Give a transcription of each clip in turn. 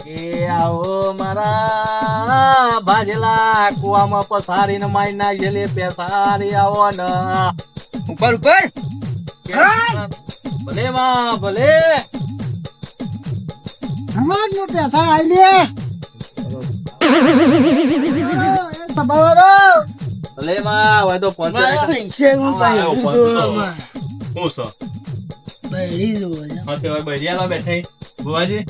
એ આવો મારા ભાજેલા કુવામાં પસારીને મારી નાખેલી પેસારી આવો ને ઉપર ઉપર ભલે માં ભલે હમણાં જ પૈસા આવી લે ભલે માં હવે તો પહોંચે શું છો હા તે બરિયાલા બેઠા બુવાજી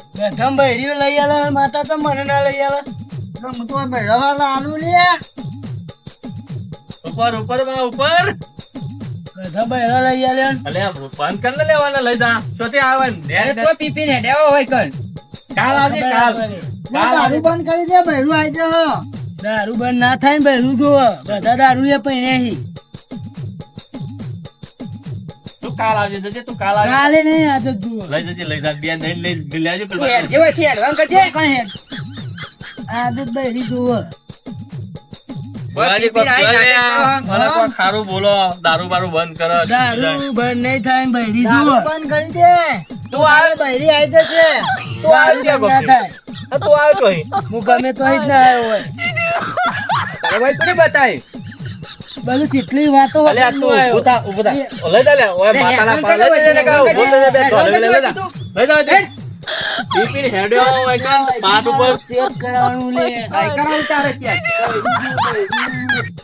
લઈ આલે માતા તો મને ના લઈ આલે હું તો ભેળવાલા આલુ લે ઉપર ઉપર માં ઉપર બધા બહેરા લઈ આલે અલે બંધ કર ને લેવાના લઈ જા ચોથી આવે ને તો પીપી ને ડેવો હોય કન કાલ આવજે કાલ દારૂ બંધ કરી દે ભેળું આવી જાય દારૂ બંધ ના થાય ને બહેરું જો બધા દારૂ એ પૈણે તું કાલ આવજે જજે તું કાલ આવજે કાલે નહીં આજે જુઓ લઈ જજે લઈ જા બે નહીં લઈ લેજો પેલા જેવો છે એડવાન્સ કરજે કઈ હેડ આદત બહેરી જુઓ બુવાજી કોઈ મને કોઈ ખારું બોલો દારૂ બારૂ બંધ કરો દારૂ બંધ નહીં થાય ને બહેરી દારૂ જુઓ બંધ કરી દે તું આવે બહેરી આવી જશે તું આવી દારૂ જા બંધ ના થાય તું આવે તો અહીં હું ગમે તો જ ના આવ્યો હોય તારે ભાઈ કોને બતાય બધું કેટલી વાતો અલે આ તું ઊભો થા લઈ જા લે ઓય માતાના પર લઈ જજે ને કા ઊભો થઈ જા બે ધોલે લઈ જા લઈ જા દે પીપી હેડ્યો એકદમ પાટ ઉપર ચેક કરાવવાનું લે કઈ કરાવું તારે ત્યાં